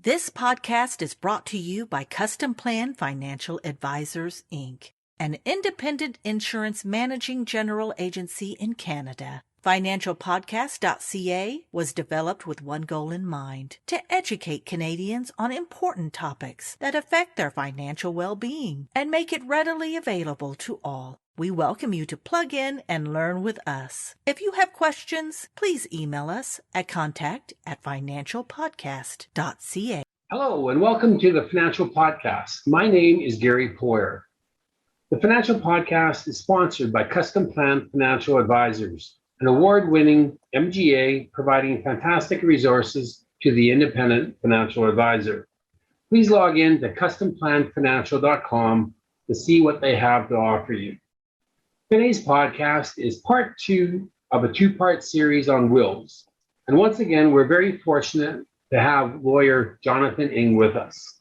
This podcast is brought to you by Customplan Financial Advisors, Inc., an independent insurance managing general agency in Canada. Financialpodcast.ca was developed with one goal in mind: to educate Canadians on important topics that affect their financial well-being and make it readily available to all. We welcome you to plug in and learn with us. If you have questions, please email us at contact@financialpodcast.ca. Hello, and welcome to the Financial Podcast. My name is Gary Poyer. The Financial Podcast is sponsored by Customplan Financial Advisors, an award-winning MGA providing fantastic resources to the independent financial advisor. Please log in to customplanfinancial.com to see what they have to offer you. Today's podcast is part 2 of a 2-part series on wills. And once again, we're very fortunate to have lawyer Jonathan Ng with us.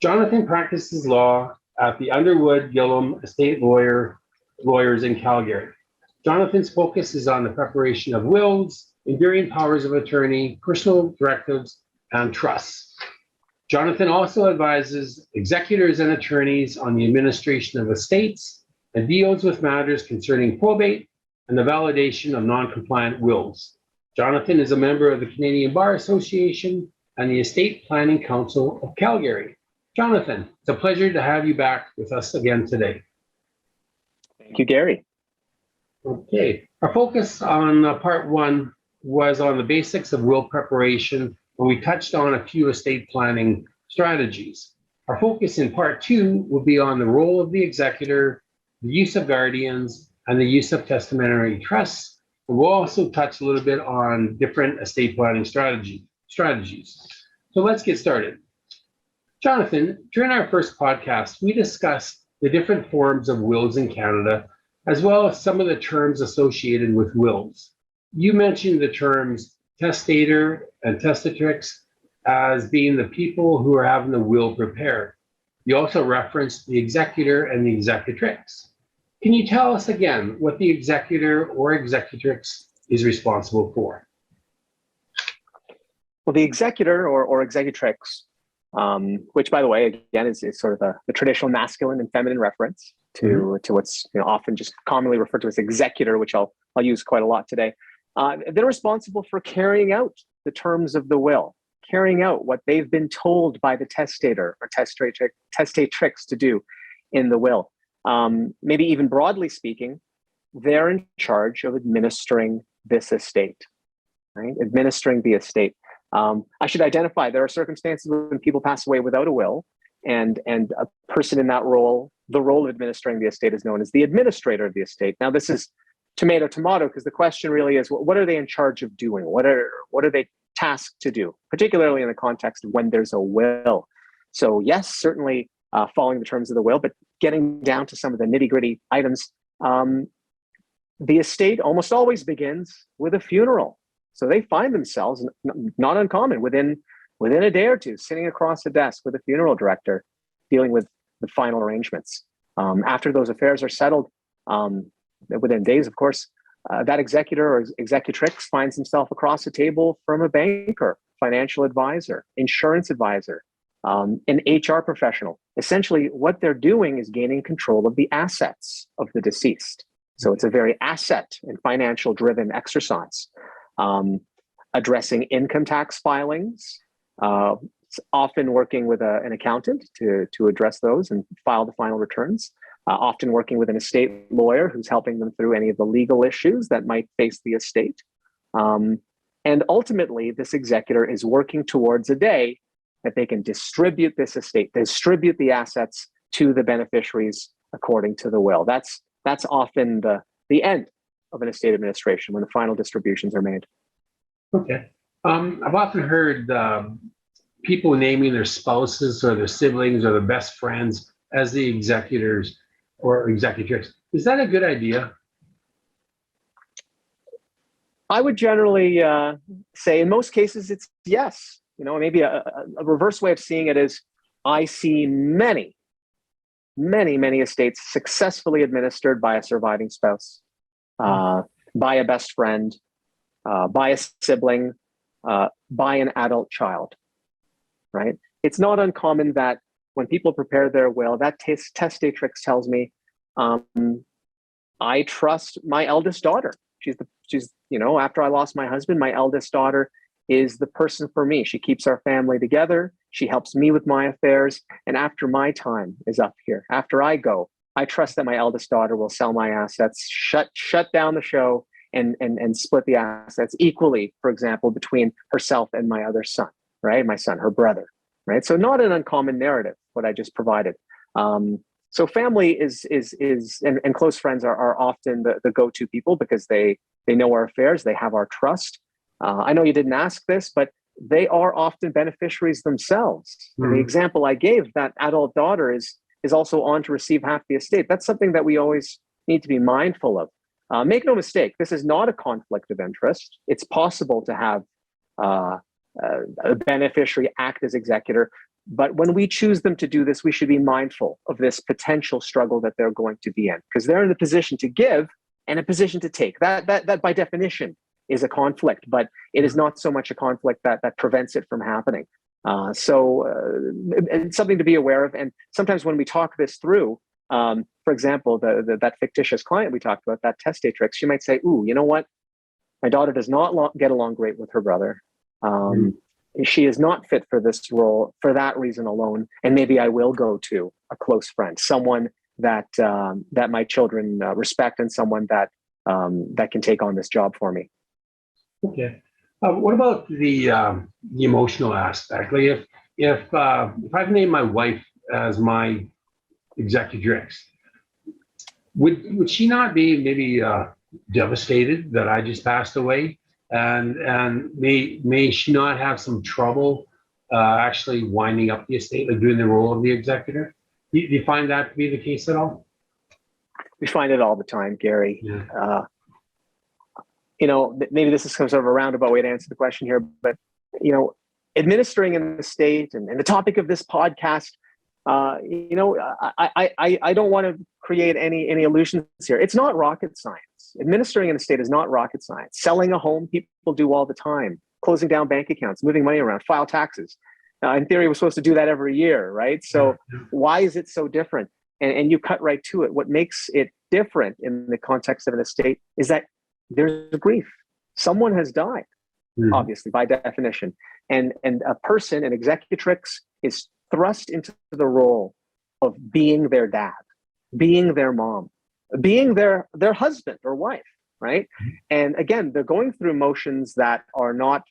Jonathan practices law at the Underwood Gilholme Estate Lawyers in Calgary. Jonathan's focus is on the preparation of wills, enduring powers of attorney, personal directives, and trusts. Jonathan also advises executors and attorneys on the administration of estates and deals with matters concerning probate and the validation of non-compliant wills. Jonathan is a member of the Canadian Bar Association and the Estate Planning Council of Calgary. Jonathan, it's a pleasure to have you back with us again today. Thank you, Gary. Okay, our focus on part 1 was on the basics of will preparation, when we touched on a few estate planning strategies. Our focus in part 2 will be on the role of the executor, the use of guardians, and the use of testamentary trusts. And we'll also touch a little bit on different estate planning strategies. So let's get started. Jonathan, during our first podcast, we discussed the different forms of wills in Canada, as well as some of the terms associated with wills. You mentioned the terms testator and testatrix as being the people who are having the will prepared. You also referenced the executor and the executrix. Can you tell us again what the executor or executrix is responsible for? Well, the executor or executrix, which, by the way, again, is sort of the traditional masculine and feminine reference to what's often just commonly referred to as executor, which I'll use quite a lot today. They're responsible for carrying out the terms of the will, carrying out what they've been told by the testator or testatrix to do in the will. Maybe even broadly speaking, they're in charge of administering this estate, right? Administering the estate. I should identify there are circumstances when people pass away without a will, and a person in that role, the role of administering the estate is known as the administrator of the estate. Now, this is tomato, because the question really is, what are they in charge of doing? What are they tasked to do, particularly in the context of when there's a will? So yes, certainly following the terms of the will, but getting down to some of the nitty-gritty items, the estate almost always begins with a funeral. So they find themselves, not uncommon, within a day or two, sitting across a desk with a funeral director, dealing with the final arrangements. After those affairs are settled, within days, of course, that executor or executrix finds himself across a table from a banker, financial advisor, insurance advisor, an HR professional. Essentially, what they're doing is gaining control of the assets of the deceased. So it's a very asset and financial driven exercise. Addressing income tax filings, often working with an accountant to address those and file the final returns. Often working with an estate lawyer who's helping them through any of the legal issues that might face the estate. And ultimately, this executor is working towards a day that they can distribute this estate, distribute the assets to the beneficiaries according to the will. That's often the end of an estate administration, when the final distributions are made. Okay. I've often heard people naming their spouses or their siblings or their best friends as the executors or executrix. Is that a good idea? I would generally say in most cases it's yes. Maybe a reverse way of seeing it is I see many estates successfully administered by a surviving spouse, by a best friend, by a sibling, by an adult child. right? It's not uncommon that when people prepare their will, that testatrix tells me, I trust my eldest daughter. She's after I lost my husband, my eldest daughter is the person for me. She keeps our family together. She helps me with my affairs. And after my time is up here, after I go, I trust that my eldest daughter will sell my assets, shut down the show, and split the assets equally, for example, between herself and my other son, right? My son, her brother, right? So not an uncommon narrative, what I just provided. So family is and close friends are often the go-to people because they know our affairs, they have our trust. I know you didn't ask this, but they are often beneficiaries themselves. And the example I gave, that adult daughter is also on to receive half the estate. That's something that we always need to be mindful of. Make no mistake, this is not a conflict of interest. It's possible to have a beneficiary act as executor, but when we choose them to do this, we should be mindful of this potential struggle that they're going to be in, because they're in the position to give and a position to take. That by definition is a conflict, but it is not so much a conflict that prevents it from happening. So it's something to be aware of. And sometimes when we talk this through, for example, that fictitious client we talked about, that testatrix, she might say, "Ooh, you know what? My daughter does not get along great with her brother. She is not fit for this role for that reason alone. And maybe I will go to a close friend, someone that my children respect, and someone that can take on this job for me." Okay. What about the emotional aspect? Like if I've named my wife as my executrix, would she not be maybe devastated that I just passed away, and may she not have some trouble actually winding up the estate, like doing the role of the executor? Do you find that to be the case at all? We find it all the time, Gary. Yeah. Maybe this is some sort of a roundabout way to answer the question here, but administering an estate and the topic of this podcast, I don't want to create any illusions here. It's not rocket science. Administering an estate is not rocket science. Selling a home, people do all the time. Closing down bank accounts, moving money around, file taxes. In theory, we're supposed to do that every year, right? So why is it so different? And you cut right to it. What makes it different in the context of an estate is that there's grief. Someone has died, obviously, by definition. And a person, an executrix, is thrust into the role of being their dad, being their mom, being their husband or wife, right? And again, they're going through emotions that are not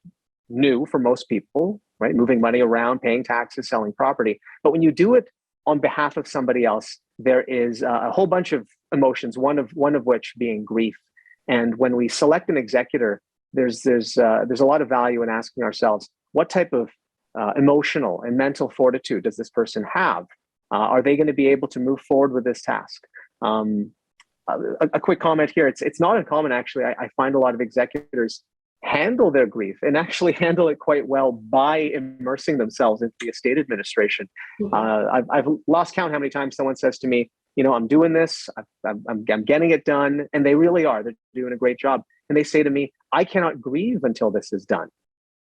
new for most people, right? Moving money around, paying taxes, selling property. But when you do it on behalf of somebody else, there is a whole bunch of emotions, one of which being grief. And when we select an executor, there's a lot of value in asking ourselves, what type of emotional and mental fortitude does this person have? Are they going to be able to move forward with this task? A quick comment here. It's not uncommon, actually. I find a lot of executors handle their grief and actually handle it quite well by immersing themselves into the estate administration. I've lost count how many times someone says to me, I'm doing this, I'm getting it done. And they really are. They're doing a great job. And they say to me, I cannot grieve until this is done.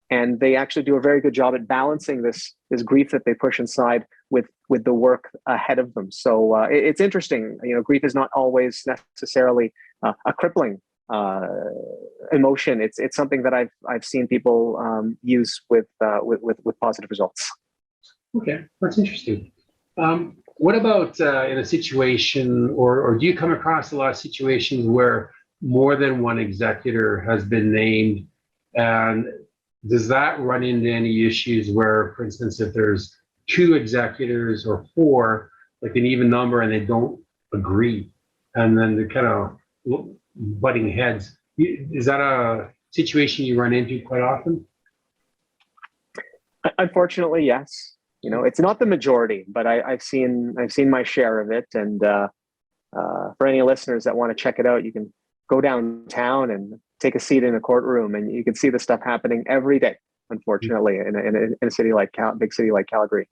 And they actually do a very good job at balancing this grief that they push inside with the work ahead of them. So it's interesting. Grief is not always necessarily a crippling emotion. It's something that I've seen people use with positive results. Okay, that's interesting. What about in a situation, or do you come across a lot of situations where more than one executor has been named, and does that run into any issues where, for instance, if there's two executors or four, like an even number, and they don't agree, and then they're kind of butting heads? Is that a situation you run into quite often? Unfortunately, yes. It's not the majority, but I've seen my share of it. And for any listeners that want to check it out, you can go downtown and take a seat in a courtroom, and you can see the stuff happening every day. Unfortunately, in a city like big city like Calgary.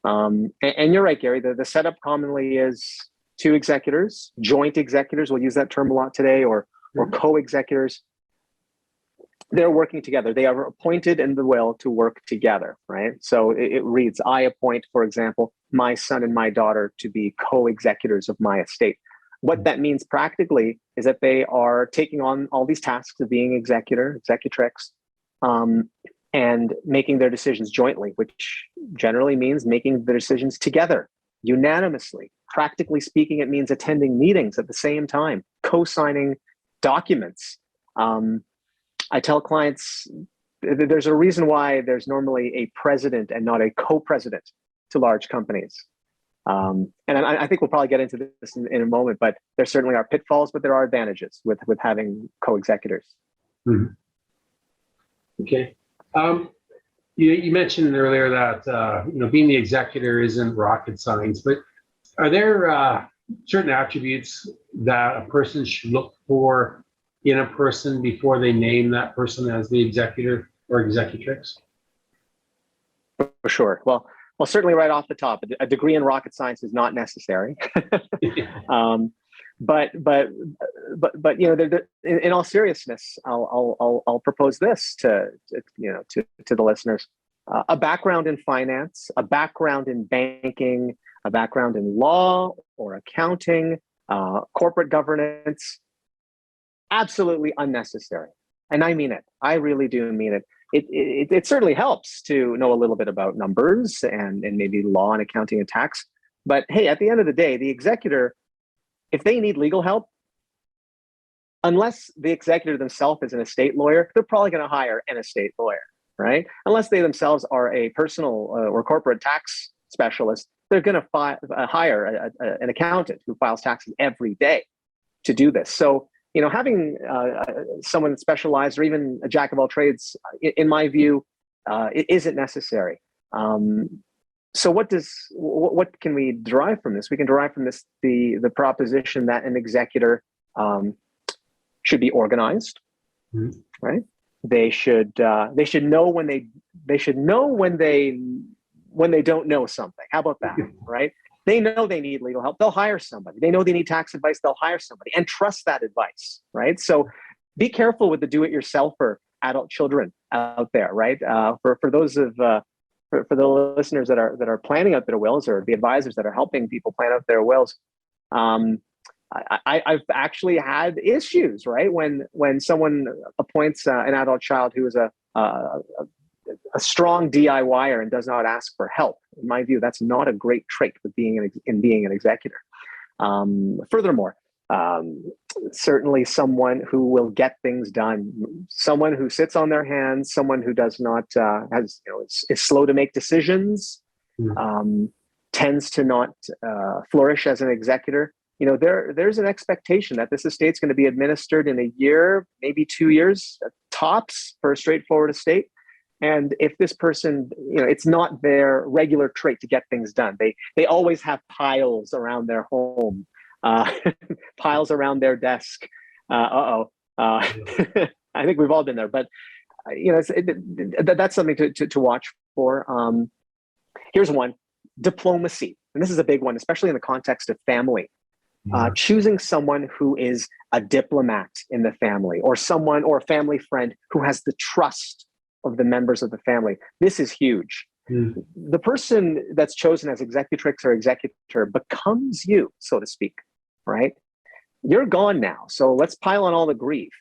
And you're right, Gary. The setup commonly is two executors, joint executors. We'll use that term a lot today, or co-executors. they're working together. They are appointed in the will to work together, right? So it reads, I appoint, for example, my son and my daughter to be co-executors of my estate. What that means practically is that they are taking on all these tasks of being executor, executrix, and making their decisions jointly, which generally means making the decisions together, unanimously. Practically speaking, it means attending meetings at the same time, co-signing documents. I tell clients there's a reason why there's normally a president and not a co-president to large companies. And I think we'll probably get into this in a moment, but there certainly are pitfalls, but there are advantages with having co-executors. Mm-hmm. Okay. You mentioned earlier that being the executor isn't rocket science, but are there certain attributes that a person should look for in a person before they name that person as the executor or executrix? For sure. Well, certainly right off the top, a degree in rocket science is not necessary. But in all seriousness, I'll propose this to the listeners: a background in finance, a background in banking, a background in law or accounting, corporate governance. Absolutely unnecessary, and I mean it. I really do mean it. It certainly helps to know a little bit about numbers and maybe law and accounting and tax. But hey, at the end of the day, the executor, if they need legal help, unless the executor themselves is an estate lawyer, they're probably going to hire an estate lawyer, right? Unless they themselves are a personal or corporate tax specialist, they're going to hire an accountant who files taxes every day to do this. So, having someone specialized or even a jack of all trades, in my view, it isn't necessary. So what can we derive from this? We can derive from this the proposition that an executor should be organized, mm-hmm. right? They should know when they don't know something. How about that, right? They know they need legal help. They'll hire somebody. They know they need tax advice. They'll hire somebody and trust that advice, right? So be careful with the do-it-yourselfer adult children out there, right? For those of for the listeners that are planning out their wills, or the advisors that are helping people plan out their wills, I've actually had issues, right? When someone appoints an adult child who is a strong DIYer and does not ask for help. In my view, that's not a great trait with being an executor. Furthermore, certainly someone who will get things done, someone who sits on their hands, someone who does not is slow to make decisions, tends to not flourish as an executor. There's an expectation that this estate's going to be administered in a year, maybe 2 years tops for a straightforward estate. And if this person, it's not their regular trait to get things done. They always have piles around their home, piles around their desk. I think we've all been there, but that's something to watch for. Here's one: diplomacy, and this is a big one, especially in the context of family. Choosing someone who is a diplomat in the family, or a family friend who has the trust of the members of the family. This is huge. The person that's chosen as executrix or executor becomes you, so to speak, right? You're gone now, so let's pile on all the grief.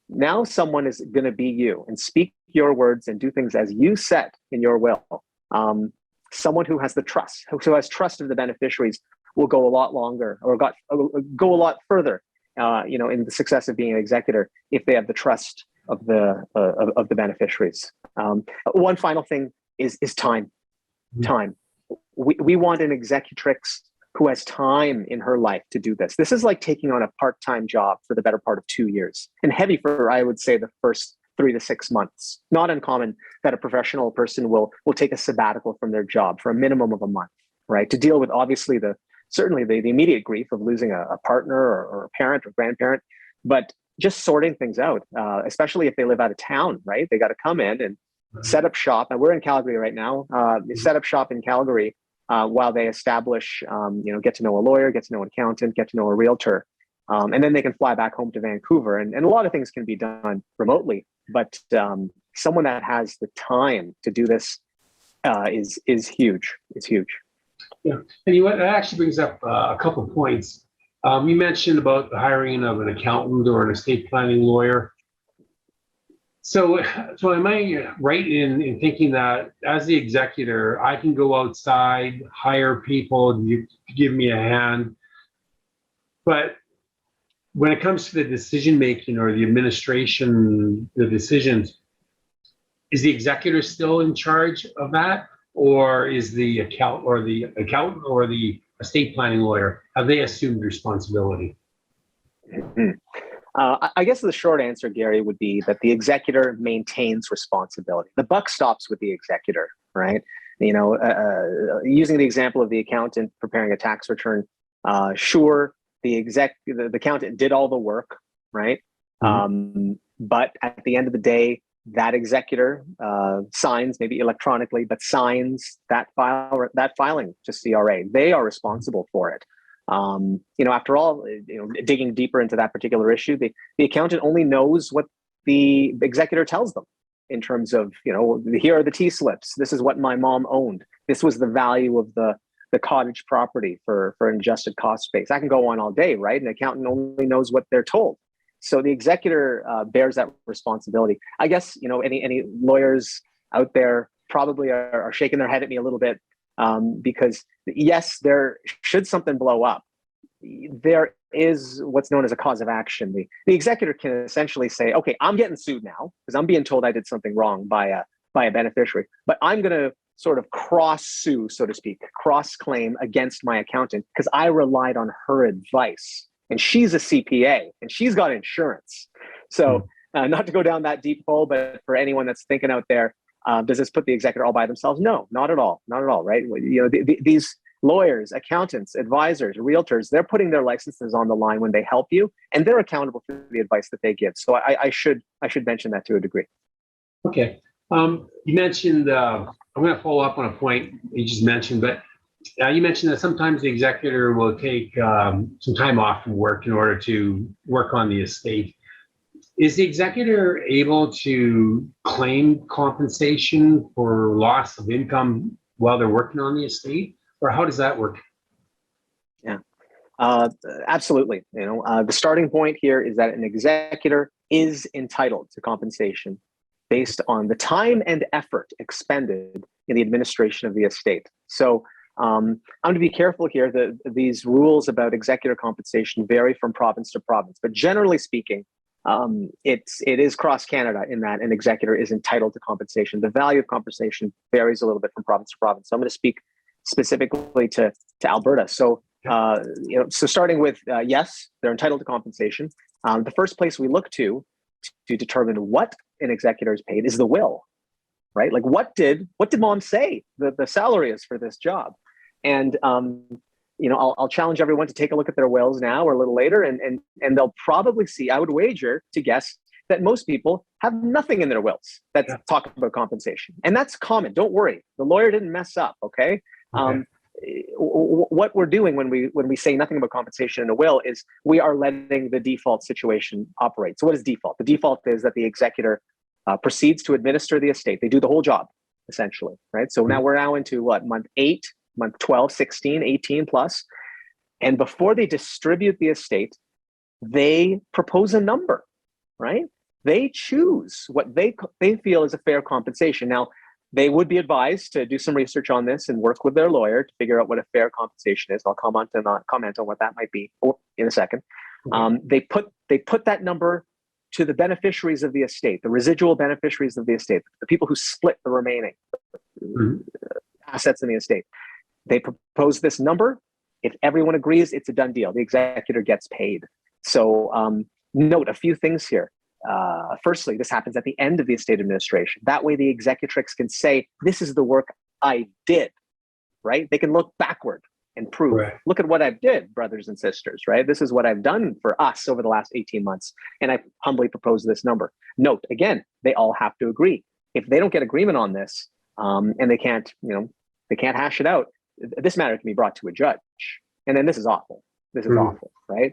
Now someone is going to be you and speak your words and do things as you said in your will. Someone who has the trust, who has trust of the beneficiaries, will go a lot longer, or go a lot further, in the success of being an executor if they have the trust of the beneficiaries. One final thing is time. Time. We want an executrix who has time in her life to do this. This is like taking on a part-time job for the better part of 2 years, and heavy for, I would say, the first 3 to 6 months. Not uncommon that a professional person will take a sabbatical from their job for a minimum of a month, right? To deal with obviously certainly the immediate grief of losing a partner or a parent or grandparent, but just sorting things out, especially if they live out of town, right? They got to come in and set up shop. And we're in Calgary right now. Set up shop in Calgary while they establish, get to know a lawyer, get to know an accountant, get to know a realtor. And then they can fly back home to Vancouver. And a lot of things can be done remotely, but someone that has the time to do this is huge. It's huge. Yeah, and that actually brings up a couple of points. You mentioned about the hiring of an accountant or an estate planning lawyer. So am I right in thinking that as the executor, I can go outside, hire people to give me a hand, but when it comes to the decision making or the administration, the decisions, is the executor still in charge of that, or is the accountant or the estate planning lawyer, have they assumed responsibility? Mm-hmm. I guess the short answer, Gary, would be that the executor maintains responsibility. The buck stops with the executor, right? Using the example of the accountant preparing a tax return, sure, the accountant did all the work, right? Mm-hmm. But at the end of the day, that executor signs, maybe electronically, but signs that filing to CRA. They are responsible for it. After all, digging deeper into that particular issue, the accountant only knows what the executor tells them in terms of, here are the T-slips. This is what my mom owned. This was the value of the cottage property for an adjusted cost base. I can go on all day, right? An accountant only knows what they're told. So the executor bears that responsibility. I guess, any lawyers out there probably are shaking their head at me a little bit because yes, should something blow up, there is what's known as a cause of action. The executor can essentially say, okay, I'm getting sued now because I'm being told I did something wrong by a beneficiary, but I'm going to sort of cross-sue, so to speak, cross-claim against my accountant because I relied on her advice. And she's a CPA and she's got insurance. So not to go down that deep hole, but for anyone that's thinking out there, does this put the executor all by themselves? No, not at all. Not at all, right? These lawyers, accountants, advisors, realtors, they're putting their licenses on the line when they help you, and they're accountable for the advice that they give. So I should mention that to a degree. Okay. You mentioned, I'm going to follow up on a point you just mentioned, but you mentioned that sometimes the executor will take some time off from work in order to work on the estate. Is the executor able to claim compensation for loss of income while they're working on the estate, or how does that work? Yeah, absolutely. The starting point here is that an executor is entitled to compensation based on the time and effort expended in the administration of the estate. So I'm going to be careful here that these rules about executor compensation vary from province to province, but generally speaking, it is cross Canada in that an executor is entitled to compensation. The value of compensation varies a little bit from province to province. So I'm going to speak specifically to Alberta. So, so starting with yes, they're entitled to compensation. The first place we look to determine what an executor is paid is the will, right? Like what did mom say the salary is for this job? And I'll challenge everyone to take a look at their wills now or a little later, and they'll probably see, I would wager to guess, that most people have nothing in their wills that talk about compensation. And that's common. Don't worry. The lawyer didn't mess up, okay? What we're doing when we say nothing about compensation in a will is we are letting the default situation operate. So what is default? The default is that the executor proceeds to administer the estate. They do the whole job, essentially, right? So now we're into month 8, month 12, 16, 18 plus. And before they distribute the estate, they propose a number, right? They choose what they feel is a fair compensation. Now, they would be advised to do some research on this and work with their lawyer to figure out what a fair compensation is. I'll comment on what that might be in a second. They put that number to the beneficiaries of the estate, the residual beneficiaries of the estate, the people who split the remaining assets in the estate. They propose this number. If everyone agrees, it's a done deal. The executor gets paid. So note a few things here. Firstly, this happens at the end of the estate administration. That way the executrix can say, this is the work I did, right? They can look backward and prove, look at what I did, brothers and sisters, right? This is what I've done for us over the last 18 months. And I humbly propose this number. Note, again, they all have to agree. If they don't get agreement on this, and they can't hash it out, this matter can be brought to a judge. And then this is awful. This is awful, right?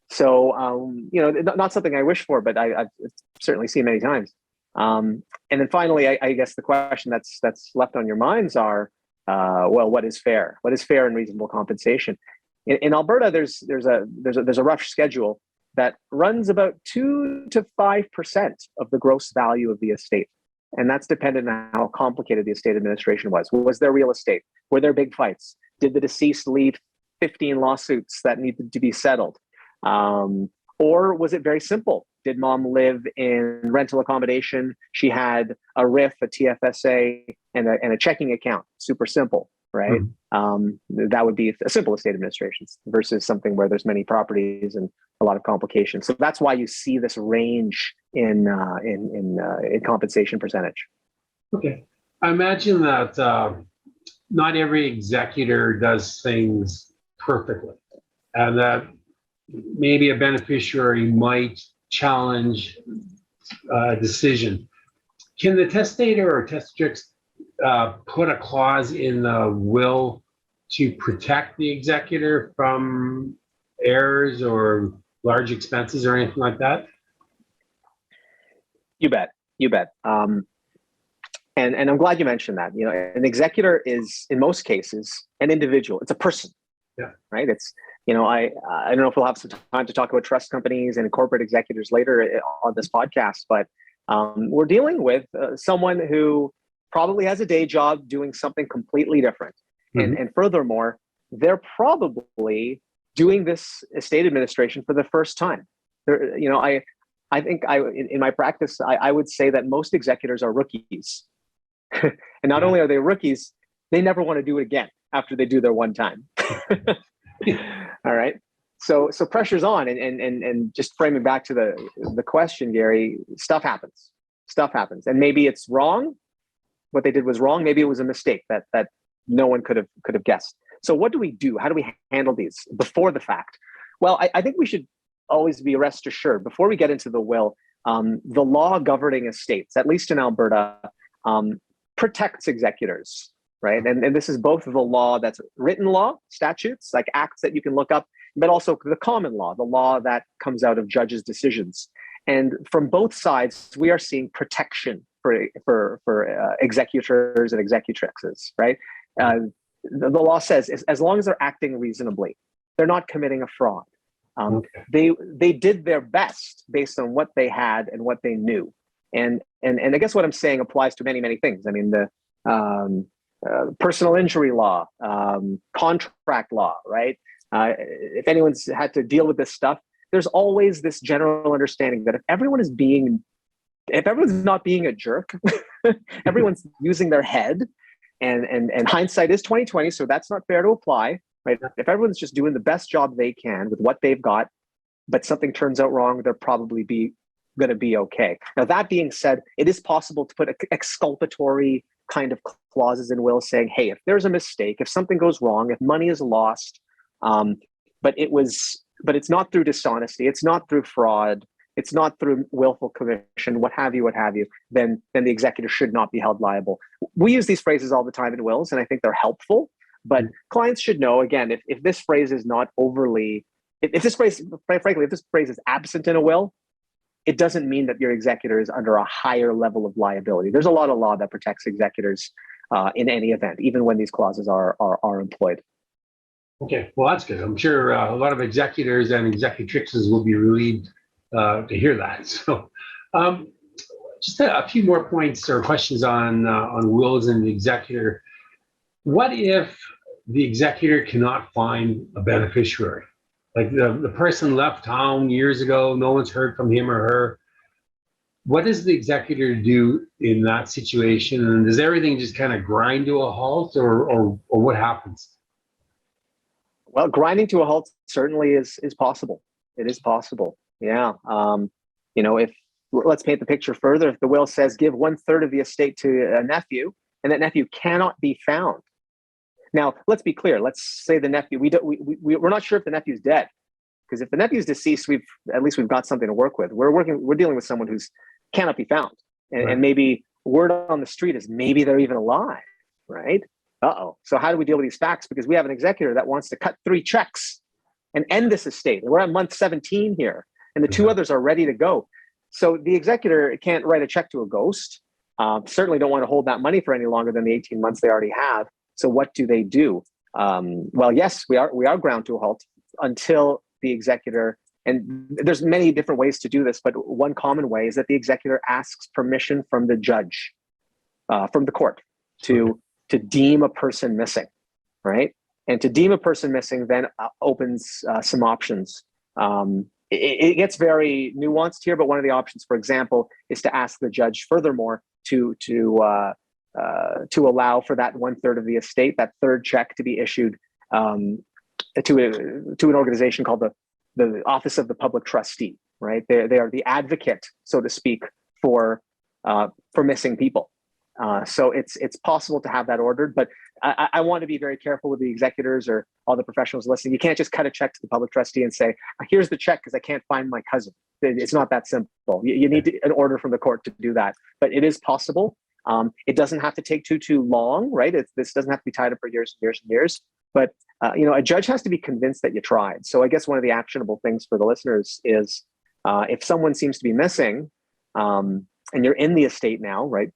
So, not something I wish for, but I've certainly seen many times. And then finally, I guess the question that's left on your minds are, well, what is fair? What is fair and reasonable compensation? In Alberta, there's a rough schedule that runs about 2 to 5% of the gross value of the estate. And that's dependent on how complicated the estate administration was. Was there real estate? Were there big fights? Did the deceased leave 15 lawsuits that needed to be settled? Or was it very simple? Did mom live in rental accommodation? She had a RIF, a TFSA, and a checking account. Super simple, right? That would be a simple estate administration versus something where there's many properties and a lot of complications. So that's why you see this range in compensation percentage. Okay, I imagine that not every executor does things perfectly, and that maybe a beneficiary might challenge a decision. Can the testator or testatrix put a clause in the will to protect the executor from errors or large expenses or anything like that? You bet. And I'm glad you mentioned that. An executor is, in most cases, an individual. It's a person. Yeah. Right. It's, I don't know if we'll have some time to talk about trust companies and corporate executors later on this podcast, but we're dealing with someone who probably has a day job doing something completely different. And furthermore, they're probably doing this estate administration for the first time. I think in my practice, I would say that most executors are rookies. And not only are they rookies, they never want to do it again after they do their one time. All right. So pressure's on, and just framing back to the question, Gary, stuff happens. And maybe it's wrong. What they did was wrong. Maybe it was a mistake that no one could have guessed. So what do we do? How do we handle these before the fact? Well, I think we should always be rest assured before we get into the will, the law governing estates, at least in Alberta, protects executors, right? And this is both the law that's written law, statutes, like acts that you can look up, but also the common law, the law that comes out of judges' decisions. And from both sides, we are seeing protection for executors and executrixes, right? The law says as long as they're acting reasonably, they're not committing a fraud. They did their best based on what they had and what they knew. And I guess what I'm saying applies to many, many things. I mean, the personal injury law, contract law, right? If anyone's had to deal with this stuff, there's always this general understanding that if everyone's not being a jerk, everyone's using their head, and hindsight is 20/20, so that's not fair to apply, right? If everyone's just doing the best job they can with what they've got, but something turns out wrong, they're probably going to be okay. Now, that being said, it is possible to put exculpatory kind of clauses in will saying, hey, if there's a mistake, if something goes wrong, if money is lost, but it's not through dishonesty, it's not through fraud, it's not through willful commission, what have you, then the executor should not be held liable. We use these phrases all the time in wills, and I think they're helpful, but clients should know, again, if this phrase is not overly, if this phrase is absent in a will, it doesn't mean that your executor is under a higher level of liability. There's a lot of law that protects executors in any event, even when these clauses are employed. Okay, well, that's good. I'm sure a lot of executors and executrixes will be relieved to hear that. So just a few more points or questions on wills and the executor. What if the executor cannot find a beneficiary? Like the person left town years ago, no one's heard from him or her. What does the executor do in that situation? And does everything just kind of grind to a halt, or what happens? Well, grinding to a halt certainly is possible. It is possible. Yeah. If let's paint the picture further, if the will says give 1/3 of the estate to a nephew, and that nephew cannot be found. Now, let's be clear. Let's say the nephew, we're not sure if the nephew's dead, because if the nephew's deceased, we've got something to work with. We're dealing with someone who's cannot be found, and maybe word on the street is maybe they're even alive, right? So how do we deal with these facts? Because we have an executor that wants to cut 3 checks and end this estate. We're on month 17 here, and the two others are ready to go. So the executor can't write a check to a ghost. Certainly don't want to hold that money for any longer than the 18 months they already have. So what do? Well, yes, we are ground to a halt until the executor, and there's many different ways to do this, but one common way is that the executor asks permission from the judge, from the court, to deem a person missing, right? And to deem a person missing then opens some options. It gets very nuanced here, but one of the options, for example, is to ask the judge furthermore to allow for that 1/3 of the estate, that third check, to be issued to an organization called the Office of the Public Trustee. Right? They are the advocate, so to speak, for missing people. So it's possible to have that ordered, but I want to be very careful with the executors or all the professionals listening. You can't just cut a check to the public trustee and say, here's the check because I can't find my cousin. It's not that simple. You need an order from the court to do that, but it is possible. It doesn't have to take too long, right? This doesn't have to be tied up for years and years and years, but a judge has to be convinced that you tried. So I guess one of the actionable things for the listeners is if someone seems to be missing and you're in the estate now, right?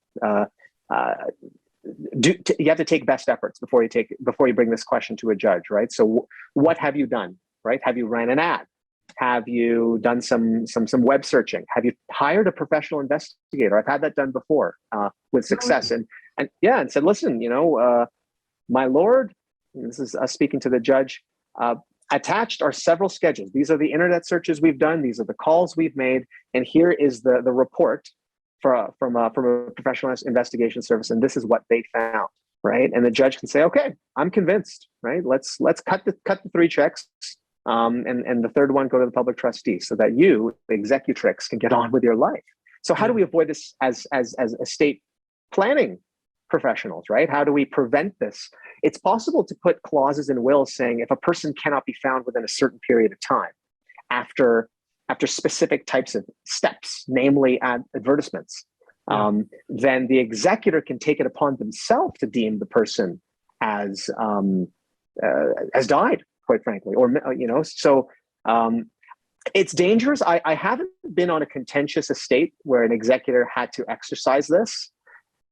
You have to take best efforts before you bring this question to a judge, right? So what have you done, right? Have you ran an ad? Have you done some web searching? Have you hired a professional investigator? I've had that done before with success, and said, listen, my lord, this is us speaking to the judge. Attached are several schedules. These are the internet searches we've done. These are the calls we've made, and here is the report from a professional investigation service, and this is what they found, right? And the judge can say, okay, I'm convinced, right? Let's cut the 3 checks, and the third one go to the public trustee, so that you, the executrix, can get on with your life. So how do we avoid this as estate planning professionals, right? How do we prevent this? It's possible to put clauses in wills saying if a person cannot be found within a certain period of time, after specific types of steps, namely advertisements, then the executor can take it upon themselves to deem the person as died, quite frankly, or So it's dangerous. I haven't been on a contentious estate where an executor had to exercise this.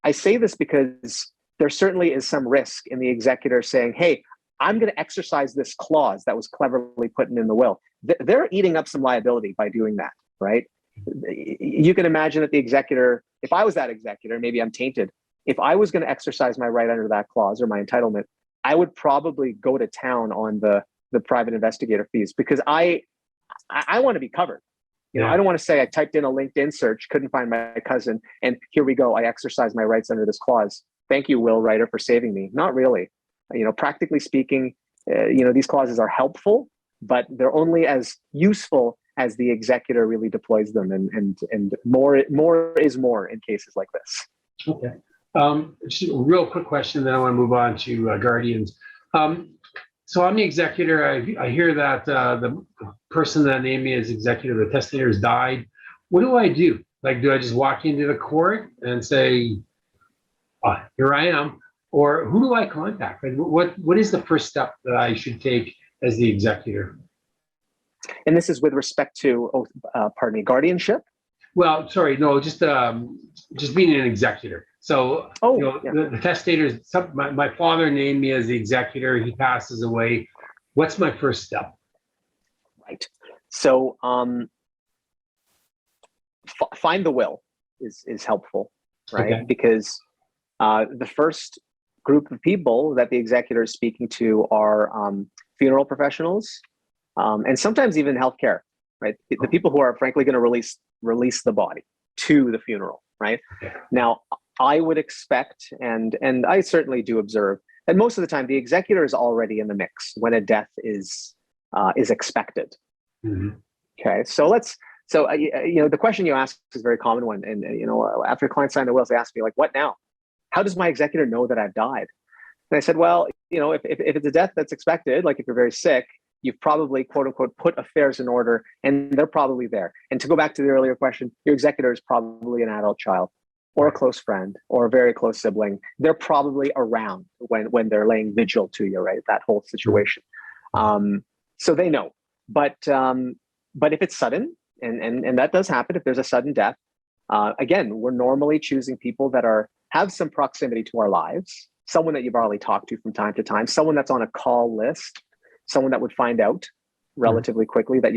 I say this because there certainly is some risk in the executor saying, "Hey, I'm going to exercise this clause that was cleverly put in the will." They're eating up some liability by doing that, right? You can imagine that the executor, if I was that executor, maybe I'm tainted, if I was going to exercise my right under that clause or my entitlement, I would probably go to town on the private investigator fees, because I want to be covered. I don't want to say I typed in a LinkedIn search, couldn't find my cousin, and here we go, I exercise my rights under this clause. Thank you, will writer, for saving me. Not really. Practically speaking, these clauses are helpful, but they're only as useful as the executor really deploys them, and more is more in cases like this. Okay. Just a real quick question, then I want to move on to guardians. So I'm the executor. I hear that the person that named me as executor, the testator, has died. What do I do? Like, do I just walk into the court and say, here I am? Or who do I contact? Like, what is the first step that I should take as the executor? And this is with respect to, guardianship? Well, sorry, no, just being an executor. So, the testator, my father named me as the executor. He passes away. What's my first step? Right. So, find the will is helpful, right? Okay. Because the first group of people that the executor is speaking to are funeral professionals, and sometimes even healthcare, right? The people who are frankly going to release the body to the funeral, right? Okay. Now, I would expect, and I certainly do observe, that most of the time the executor is already in the mix when a death is expected. Mm-hmm. Okay, so the question you ask is a very common one, and after clients sign the wills, they ask me, like, what now? How does my executor know that I've died? And I said, well, if it's a death that's expected, like if you're very sick, you've probably, quote unquote, put affairs in order, and they're probably there. And to go back to the earlier question, your executor is probably an adult child or a close friend or a very close sibling. They're probably around when they're laying vigil to you, right? That whole situation. So they know. But if it's sudden, and that does happen, if there's a sudden death, again, we're normally choosing people that have some proximity to our lives, someone that you've already talked to from time to time, someone that's on a call list, someone that would find out relatively quickly that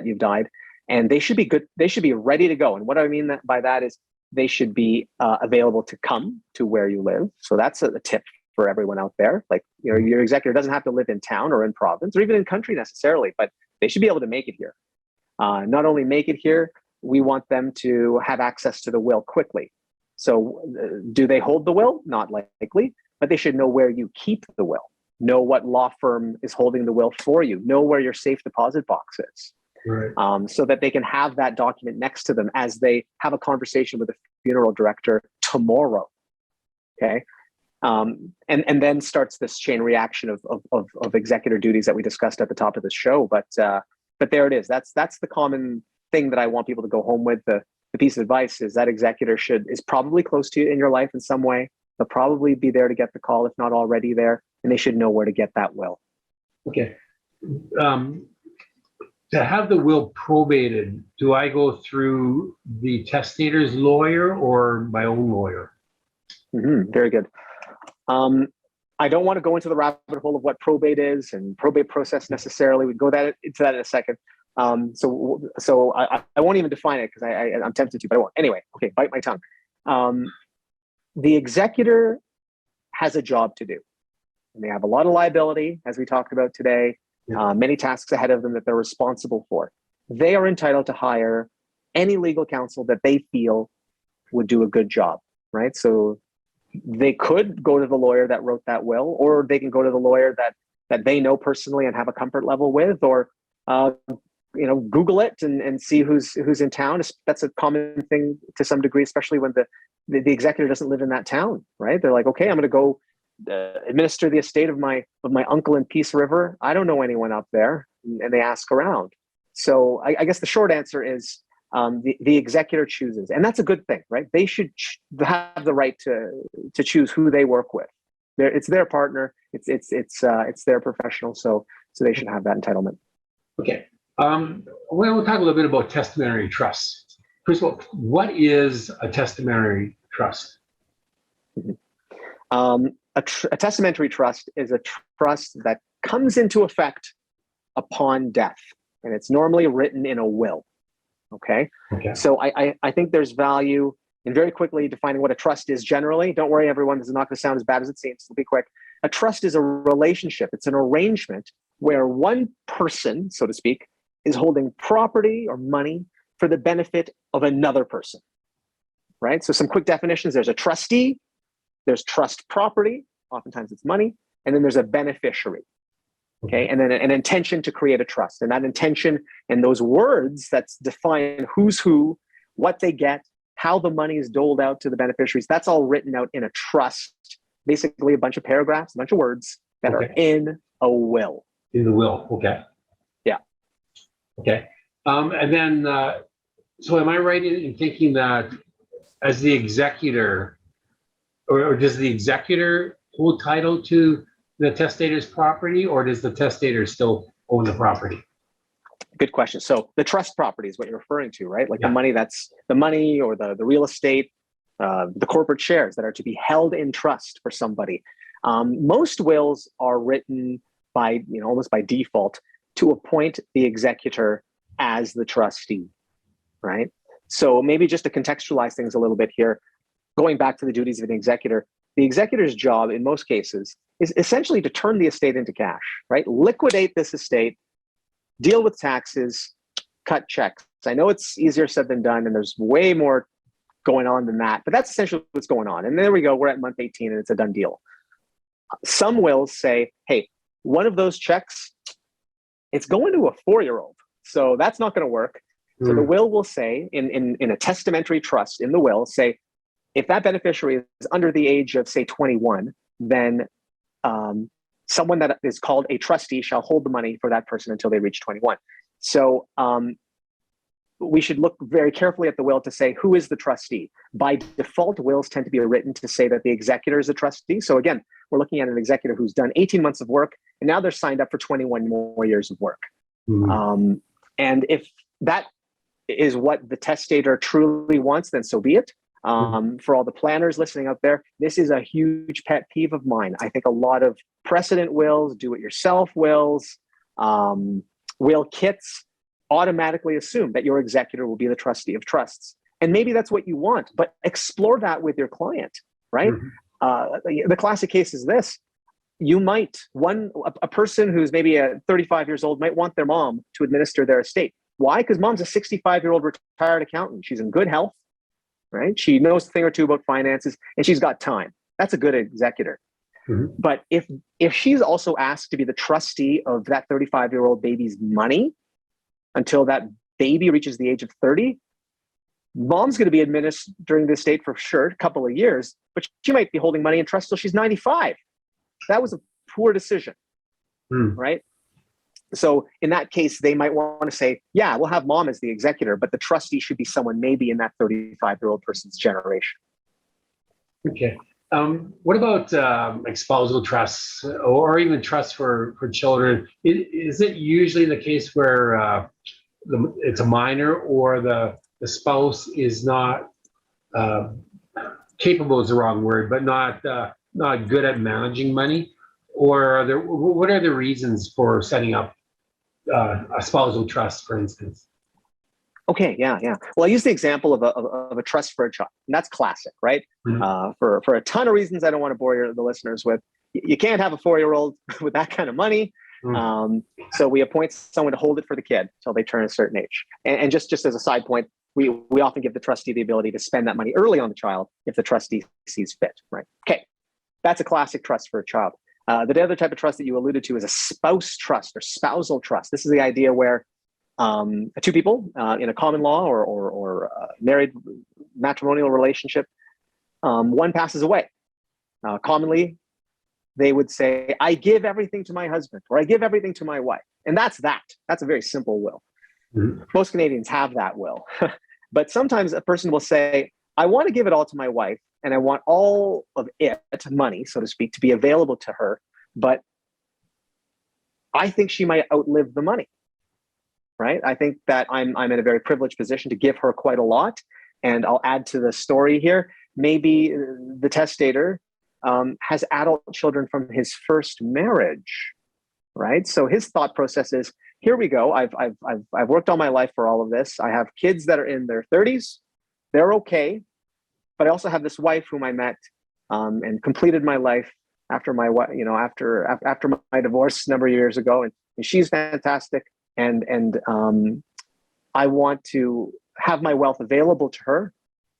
you've died, and they should be good. They should be ready to go. And what I mean by that is they should be available to come to where you live. So that's a tip for everyone out there. Like, your executor doesn't have to live in town or in province or even in country necessarily, but they should be able to make it here. Not only make it here, we want them to have access to the will quickly. So do they hold the will? Not likely, but they should know where you keep the will, know what law firm is holding the will for you, know where your safe deposit box is, right. So that they can have that document next to them as they have a conversation with the funeral director tomorrow. Okay. And then starts this chain reaction of executor duties that we discussed at the top of the show. But there it is. That's the common thing that I want people to go home with. The piece of advice is that executor is probably close to you in your life in some way. They'll probably be there to get the call, if not already there, and they should know where to get that will. Okay. To have the will probated, do I go through the testator's lawyer or my own lawyer? Very good. I don't want to go into the rabbit hole of what probate is and probate process necessarily. We go into that in a second. So I won't even define it because I'm tempted to, but I won't. Anyway, okay, bite my tongue. The executor has a job to do. And they have a lot of liability, as we talked about today, many tasks ahead of them that they're responsible for. They are entitled to hire any legal counsel that they feel would do a good job, right? So they could go to the lawyer that wrote that will, or they can go to the lawyer that they know personally and have a comfort level with, or Google it and see who's in town. That's a common thing to some degree, especially when the executor doesn't live in that town, right? They're like, okay, I'm going to go administer the estate of my uncle in Peace River. I don't know anyone up there, and they ask around. So I guess the short answer is the executor chooses, and that's a good thing, right? They should have the right to choose who they work with. It's their partner. It's their professional. So they should have that entitlement. Okay. We'll talk a little bit about testamentary trusts. First of all, what is a testamentary trust? A testamentary trust is a trust that comes into effect upon death, and it's normally written in a will. Okay. So I think there's value in very quickly defining what a trust is generally. Don't worry, everyone. This is not going to sound as bad as it seems. It'll be quick. A trust is a relationship. It's an arrangement where one person, so to speak, is holding property or money for the benefit of another person, right? So some quick definitions. There's a trustee, there's trust property, oftentimes it's money, and then there's a beneficiary, okay? And then an intention to create a trust. And that intention and those words that's define who's who, what they get, how the money is doled out to the beneficiaries, that's all written out in a trust, basically a bunch of paragraphs, a bunch of words that are in a will. In the will, okay. Yeah. Okay. And then, so am I right in thinking that as the executor, or does the executor hold title to the testator's property, or does the testator still own the property? Good question. So the trust property is what you're referring to, right? Like the money or the real estate, the corporate shares that are to be held in trust for somebody. Most wills are written by, almost by default, to appoint the executor as the trustee, right? So maybe just to contextualize things a little bit here, going back to the duties of an executor, the executor's job in most cases is essentially to turn the estate into cash, right? Liquidate this estate, deal with taxes, cut checks. I know it's easier said than done, and there's way more going on than that, but that's essentially what's going on. And there we go, we're at month 18 and it's a done deal. Some wills say, hey, one of those checks, it's going to a 4-year-old. So that's not going to work. So the will say in a testamentary trust in the will say, if that beneficiary is under the age of say 21, then someone that is called a trustee shall hold the money for that person until they reach 21. So we should look very carefully at the will to say who is the trustee. By default, wills tend to be written to say that the executor is the trustee. So again, we're looking at an executor who's done 18 months of work, and now they're signed up for 21 more years of work. And if that is what the testator truly wants, then so be it. For all the planners listening out there, this is a huge pet peeve of mine. I think a lot of precedent wills, do-it-yourself wills, will kits automatically assume that your executor will be the trustee of trusts. And maybe that's what you want, but explore that with your client, right? The classic case is this. You might, a person who's maybe 35 years old might want their mom to administer their estate. Why? Because mom's a 65-year-old retired accountant. She's in good health, right? She knows a thing or two about finances, and she's got time. That's a good executor. But if she's also asked to be the trustee of that 35-year-old baby's money until that baby reaches the age of 30, mom's going to be administering the estate for sure, a couple of years, but she might be holding money in trust till she's 95. That was a poor decision, right? So in that case, they might want to say, yeah, we'll have mom as the executor, but the trustee should be someone maybe in that 35-year-old person's generation. Okay. What about like spousal trusts or even trusts for children? Is it usually the case where it's a minor or the spouse is not capable is the wrong word, but not good at managing money? Or what are the reasons for setting up a spousal trust, for instance? Okay, yeah. Well, I use the example of a trust for a child, and that's classic, right? For a ton of reasons I don't want to bore the listeners with. You can't have a 4-year-old with that kind of money. So we appoint someone to hold it for the kid until they turn a certain age. And just as a side point, we often give the trustee the ability to spend that money early on the child if the trustee sees fit, right? Okay, that's a classic trust for a child. The other type of trust that you alluded to is a spouse trust or spousal trust. This is the idea where two people in a common law or married matrimonial relationship, one passes away. Commonly, they would say, I give everything to my husband, or I give everything to my wife. And that's that. That's a very simple will. Most Canadians have that will. But sometimes a person will say, I want to give it all to my wife, and I want all of it, money, so to speak, to be available to her. But I think she might outlive the money. Right? I think that I'm in a very privileged position to give her quite a lot. And I'll add to the story here. Maybe the testator has adult children from his first marriage, right? So his thought process is, here we go. I've worked all my life for all of this. I have kids that are in their 30s. They're okay. But I also have this wife whom I met and completed my life after my divorce a number of years ago. And she's fantastic. And I want to have my wealth available to her,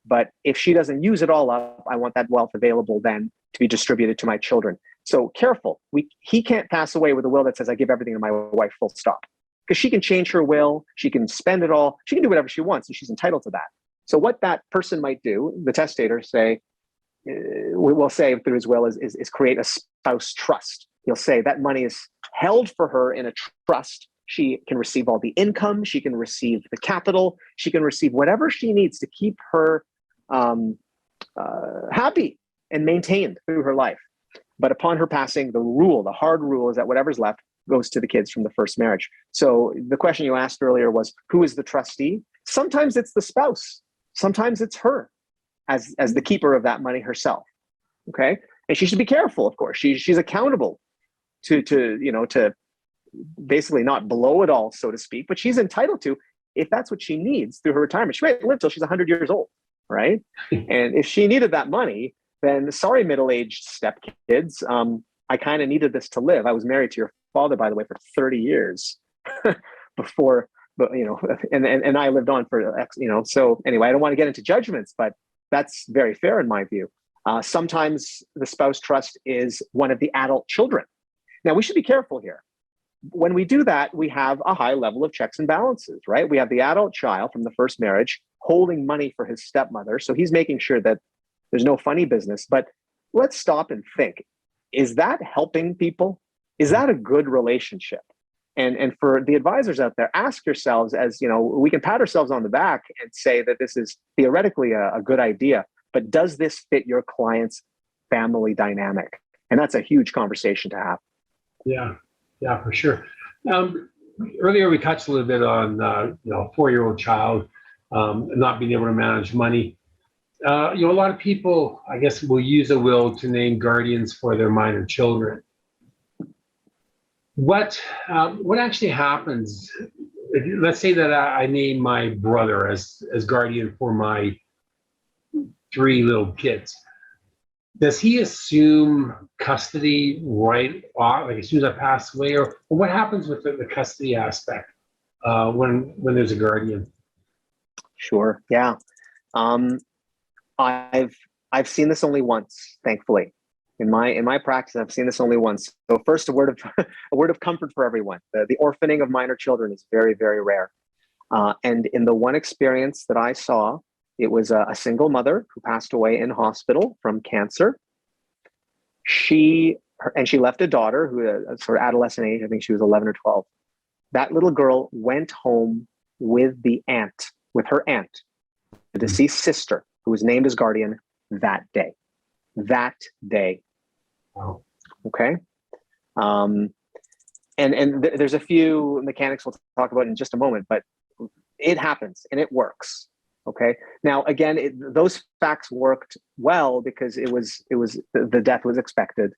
but if she doesn't use it all up, I want that wealth available then to be distributed to my children. So careful, he can't pass away with a will that says I give everything to my wife, full stop, because she can change her will, she can spend it all, she can do whatever she wants, and she's entitled to that. So what that person might do, the testator will say through his will is create a spouse trust. He'll say that money is held for her in a trust. She can receive all the income, she can receive the capital, she can receive whatever she needs to keep her happy and maintained through her life. But upon her passing, the hard rule is that whatever's left goes to the kids from the first marriage. So the question you asked earlier was, who is the trustee? Sometimes it's the spouse. Sometimes it's her as the keeper of that money herself. Okay. And she should be careful, of course. She's accountable to basically not blow it all, so to speak, but she's entitled to, if that's what she needs through her retirement. She might live till she's 100 years old, right? And if she needed that money, then sorry, middle-aged stepkids, I kind of needed this to live. I was married to your father, by the way, for 30 years before, but and I lived on for so anyway, I don't want to get into judgments, but that's very fair in my view. Sometimes the spouse trust is one of the adult children. Now we should be careful here. When we do that, we have a high level of checks and balances, right? We have the adult child from the first marriage holding money for his stepmother. So he's making sure that there's no funny business. But let's stop and think, is that helping people? Is that a good relationship? And for the advisors out there, ask yourselves, as we can pat ourselves on the back and say that this is theoretically a good idea, but does this fit your client's family dynamic? And that's a huge conversation to have. Yeah, for sure. earlier we touched a little bit on a 4-year-old child not being able to manage money. A lot of people, I guess, will use a will to name guardians for their minor children. What actually happens? Let's say that I name my brother as guardian for my 3 little kids. Does he assume custody right off, like as soon as I pass away, or what happens with the custody aspect when there's a guardian? Sure. Yeah. I've seen this only once, thankfully. In my practice, I've seen this only once. So first, a word of comfort for everyone. The orphaning of minor children is very, very rare. And in the one experience that I saw, it was a single mother who passed away in hospital from cancer. She left a daughter who was sort of adolescent age. I think she was 11 or 12. That little girl went home with her aunt, the deceased sister, who was named as guardian that day. Wow. Okay. And there's a few mechanics we'll talk about in just a moment, but it happens and it works. Okay. Now, again, those facts worked well because the death was expected.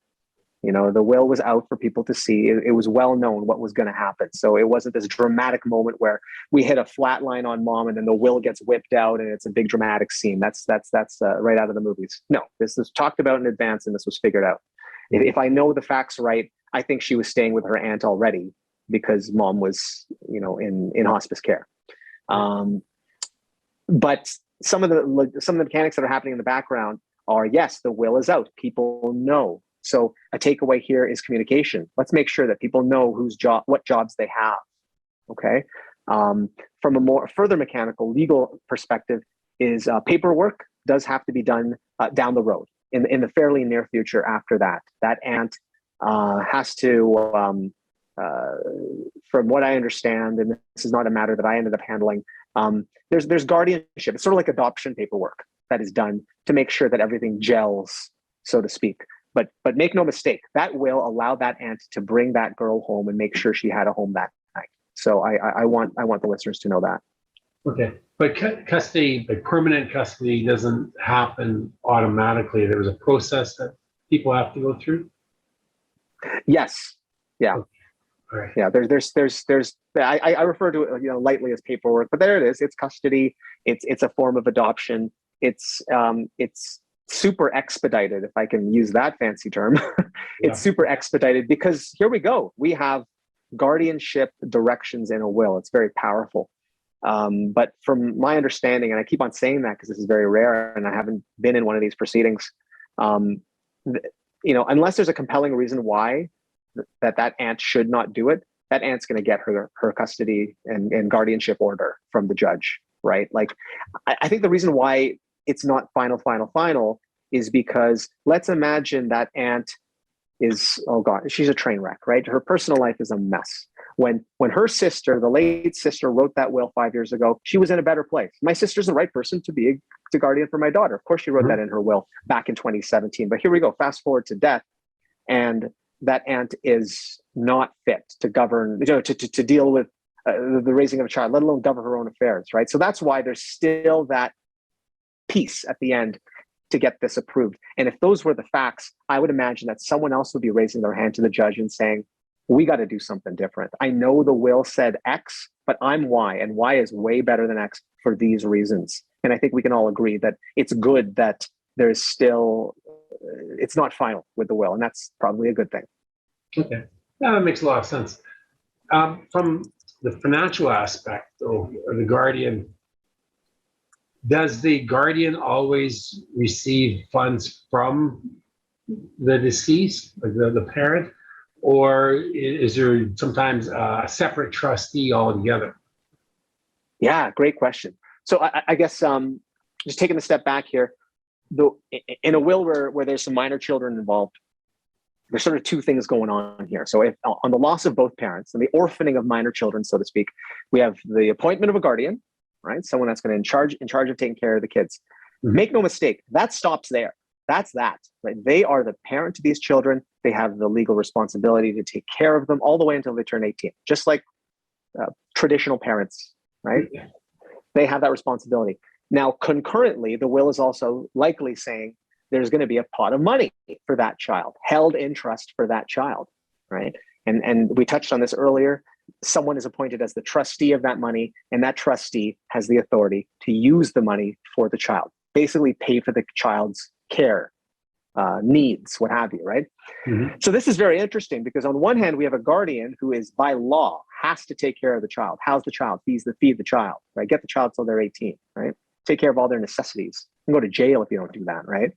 The will was out for people to see. It was well known what was going to happen. So it wasn't this dramatic moment where we hit a flat line on mom and then the will gets whipped out and it's a big dramatic scene. That's right out of the movies. No, this was talked about in advance and this was figured out. If I know the facts right, I think she was staying with her aunt already because mom was, in hospice care. But some of the mechanics that are happening in the background are, yes, the will is out. People know. So a takeaway here is communication. Let's make sure that people know what jobs they have. Okay. From a more further mechanical legal perspective, is paperwork does have to be done down the road in the fairly near future. After that, that aunt has to, from what I understand, and this is not a matter that I ended up handling. There's guardianship. It's sort of like adoption paperwork that is done to make sure that everything gels, so to speak. But make no mistake, that will allow that aunt to bring that girl home and make sure she had a home that night. So I want the listeners to know that. Okay, but custody, like permanent custody, doesn't happen automatically. There's a process that people have to go through. Yes. Yeah. Okay. All right. Yeah. There's. I refer to it, lightly as paperwork, but there it is. It's custody. It's a form of adoption. It's super expedited, if I can use that fancy term. It's super expedited because here we go. We have guardianship directions in a will. It's very powerful. But from my understanding, and I keep on saying that because this is very rare and I haven't been in one of these proceedings, unless there's a compelling reason why that aunt should not do it, that aunt's going to get her custody and guardianship order from the judge, right? Like, I think the reason why it's not final is because let's imagine that aunt is, oh God, she's a train wreck, right? Her personal life is a mess. When her sister, the late sister, wrote that will 5 years ago, she was in a better place. My sister's the right person to be a guardian for my daughter. Of course, she wrote that in her will back in 2017. But here we go, fast forward to death, and that aunt is not fit to govern, to deal with the raising of a child, let alone govern her own affairs, right? So that's why there's still that piece at the end to get this approved. And if those were the facts, I would imagine that someone else would be raising their hand to the judge and saying, we got to do something different. I know the will said X, but I'm Y, and Y is way better than X for these reasons. And I think we can all agree that it's good that there's still, it's not final with the will, and that's probably a good thing. Okay, yeah, that makes a lot of sense. From the financial aspect or the guardian, does the guardian always receive funds from the deceased, like the parent, or is there sometimes a separate trustee altogether? Yeah, great question. So I guess just taking a step back here, in a will where there's some minor children involved, there's sort of two things going on here. So if on the loss of both parents and the orphaning of minor children, so to speak, we have the appointment of a guardian, right? Someone that's going to in charge of taking care of the kids. Make no mistake, that stops there. That's that, right? They are the parent to these children. They have the legal responsibility to take care of them all the way until they turn 18, just like traditional parents, right? They have that responsibility. Now, concurrently, the will is also likely saying there's going to be a pot of money for that child, held in trust for that child, right? And we touched on this earlier. Someone is appointed as the trustee of that money, and that trustee has the authority to use the money for the child, basically pay for the child's care, needs, what have you, right? Mm-hmm. So this is very interesting because on one hand, we have a guardian who is by law has to take care of the child, house the child, feed the child, right? Get the child till they're 18, right? Take care of all their necessities. You can go to jail if you don't do that, right?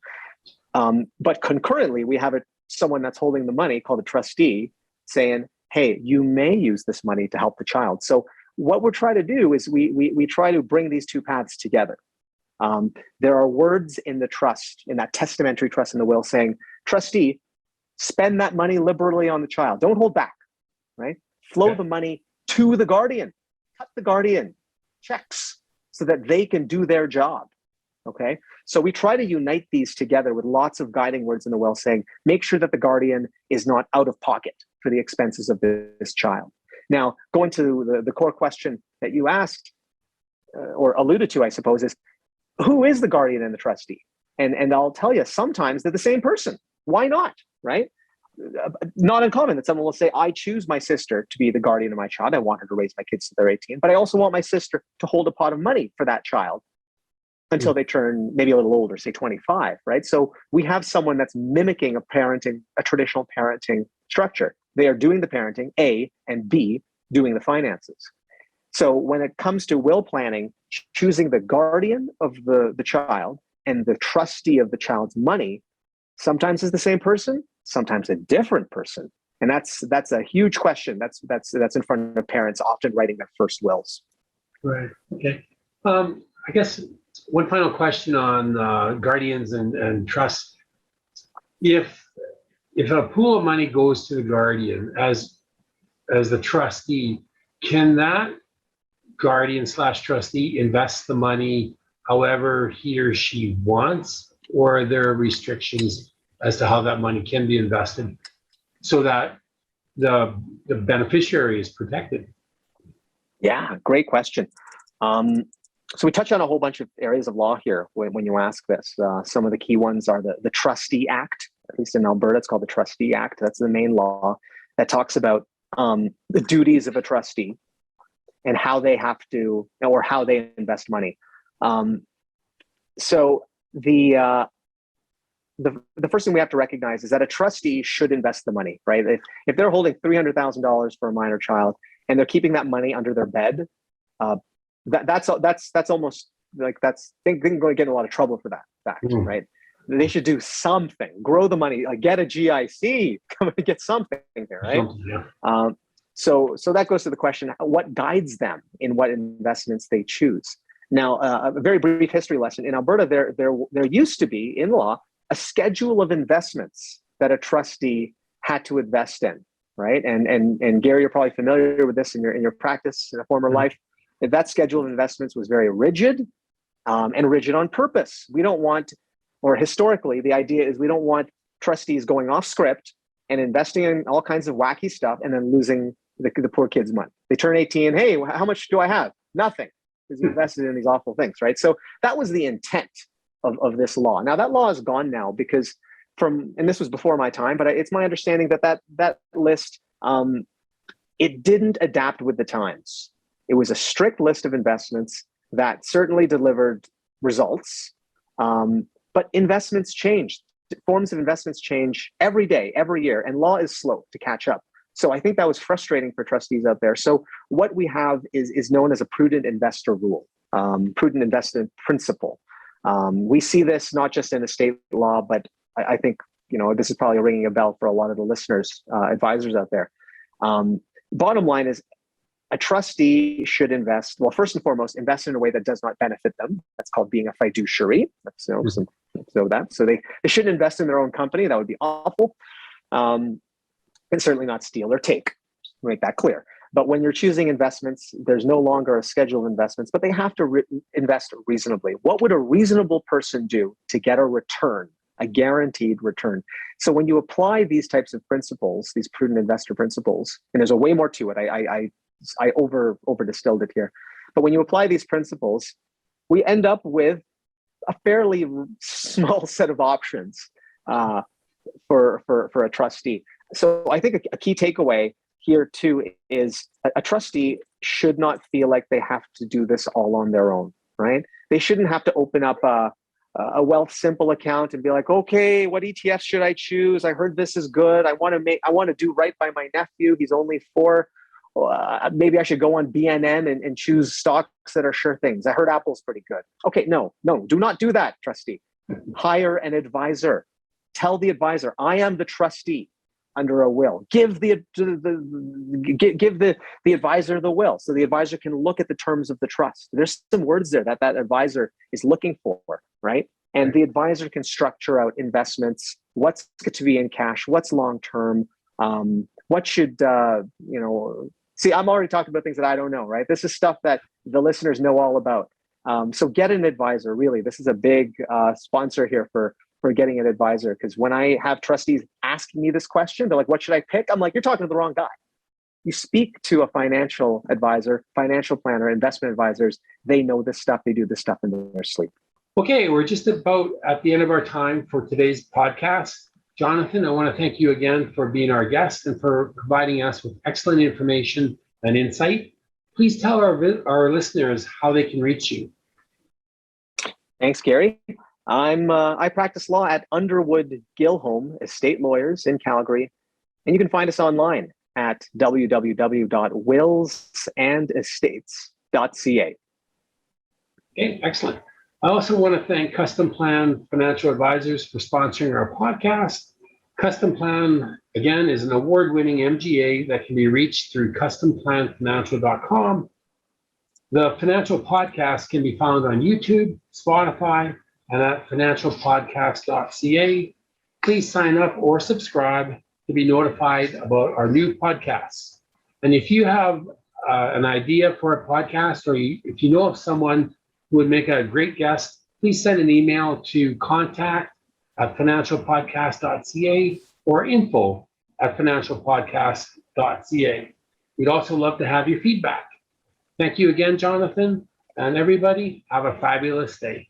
But concurrently, we have someone that's holding the money called a trustee saying, hey, you may use this money to help the child. So what we're trying to do is we try to bring these two paths together. There are words in the trust, in that testamentary trust in the will saying, trustee, spend that money liberally on the child. Don't hold back, right? Flow the money to the guardian, cut the guardian checks so that they can do their job, okay? So we try to unite these together with lots of guiding words in the will saying, make sure that the guardian is not out of pocket for the expenses of this child. Now, going to the core question that you asked or alluded to, I suppose, is who is the guardian and the trustee? And I'll tell you, sometimes they're the same person. Why not, right? Not uncommon that someone will say, I choose my sister to be the guardian of my child. I want her to raise my kids till they're 18, but I also want my sister to hold a pot of money for that child until they turn maybe a little older, say 25, right? So we have someone that's mimicking a traditional parenting structure. They are doing the parenting, A, and B, doing the finances. So when it comes to will planning, choosing the guardian of the child and the trustee of the child's money sometimes is the same person, sometimes a different person. And that's a huge question. That's in front of parents often writing their first wills. Right. Okay. I guess one final question on guardians and trusts. If a pool of money goes to the guardian as the trustee, can that guardian / trustee invest the money however he or she wants, or are there restrictions as to how that money can be invested so that the beneficiary is protected? Yeah, great question. So we touch on a whole bunch of areas of law here when you ask this. Some of the key ones are the Trustee Act. At least in Alberta, it's called the Trustee Act. That's the main law that talks about the duties of a trustee and how they have to, or how they invest money. So the first thing we have to recognize is that a trustee should invest the money, right? If they're holding $300,000 for a minor child and they're keeping that money under their bed, that's almost like they can get in a lot of trouble for that fact, right? They should do something, grow the money, like get a GIC, come and get something there, right? Yeah. So that goes to the question: what guides them in what investments they choose? Now, a very brief history lesson in Alberta. There used to be in law a schedule of investments that a trustee had to invest in, right? And Gary, you're probably familiar with this in your practice in a former life. That schedule of investments was very rigid, and rigid on purpose. We don't want, or historically, the idea is we don't want trustees going off script and investing in all kinds of wacky stuff and then losing the poor kids' money. They turn 18, hey, how much do I have? Nothing, because you invested in these awful things, right? So that was the intent of this law. Now that law is gone now because and this was before my time, but it's my understanding that list, it didn't adapt with the times. It was a strict list of investments that certainly delivered results, but investments changed. Forms of investments change every day, every year, and law is slow to catch up. So I think that was frustrating for trustees out there. So what we have is known as a prudent investor rule, prudent investment principle. We see this not just in estate law, but I think this is probably ringing a bell for a lot of the listeners, advisors out there. Bottom line is, a trustee should invest, well, first and foremost, invest in a way that does not benefit them. That's called being a fiduciary. So they shouldn't invest in their own company. That would be awful. And certainly not steal or take, make that clear. But when you're choosing investments, there's no longer a schedule of investments, but they have to invest reasonably. What would a reasonable person do to get a return, a guaranteed return? So when you apply these types of principles, these prudent investor principles, and there's a way more to it. I over distilled it here. But when you apply these principles, we end up with a fairly small set of options for a trustee. So I think a key takeaway here too is a trustee should not feel like they have to do this all on their own, right? They shouldn't have to open up a Wealth Simple account and be like, okay, what ETF should I choose? I heard this is good. I want to do right by my nephew. He's only 4. Maybe I should go on BNN and choose stocks that are sure things. I heard Apple's pretty good. Okay, no, do not do that, trustee. Hire an advisor. Tell the advisor, I am the trustee under a will. Give the advisor the will, so the advisor can look at the terms of the trust. There's some words there that advisor is looking for, right? And the advisor can structure out investments. What's to be in cash? What's long term? What should See, I'm already talking about things that I don't know, right? This is stuff that the listeners know all about. So get an advisor. Really, this is a big sponsor here for getting an advisor, because when I have trustees asking me this question, they're like, what should I pick? I'm like, you're talking to the wrong guy. You speak to a financial advisor, financial planner, investment advisors. They know this stuff. They do this stuff in their sleep. Okay, we're just about at the end of our time for today's podcast. Jonathan, I want to thank you again for being our guest and for providing us with excellent information and insight. Please tell our listeners how they can reach you. Thanks, Gary. I practice law at Underwood Gilholme Estate Lawyers in Calgary, and you can find us online at www.willsandestates.ca. Okay, excellent. I also want to thank Customplan Financial Advisors for sponsoring our podcast. Customplan, again, is an award-winning MGA that can be reached through customplanfinancial.com. The financial podcast can be found on YouTube, Spotify, and at financialpodcast.ca. Please sign up or subscribe to be notified about our new podcasts. And if you have an idea for a podcast, or if you know of someone who would make a great guest, please send an email to contact@financialpodcast.ca or info@financialpodcast.ca. We'd also love to have your feedback. Thank you again, Jonathan, and everybody, have a fabulous day.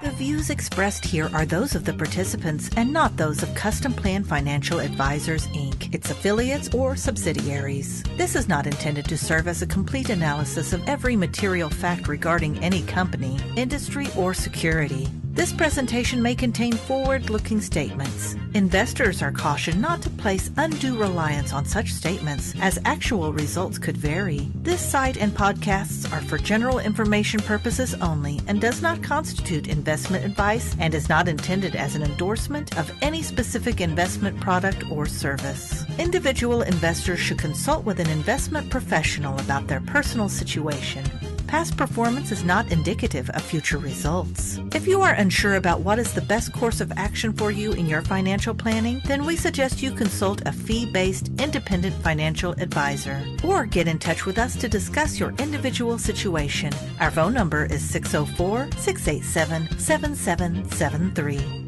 The views expressed here are those of the participants and not those of Customplan Financial Advisors, Inc., its affiliates, or subsidiaries. This is not intended to serve as a complete analysis of every material fact regarding any company, industry, or security. This presentation may contain forward-looking statements. Investors are cautioned not to place undue reliance on such statements, as actual results could vary. This site and podcasts are for general information purposes only and does not constitute investment advice and is not intended as an endorsement of any specific investment product or service. Individual investors should consult with an investment professional about their personal situation. Past performance is not indicative of future results. If you are unsure about what is the best course of action for you in your financial planning, then we suggest you consult a fee-based independent financial advisor or get in touch with us to discuss your individual situation. Our phone number is 604-687-7773.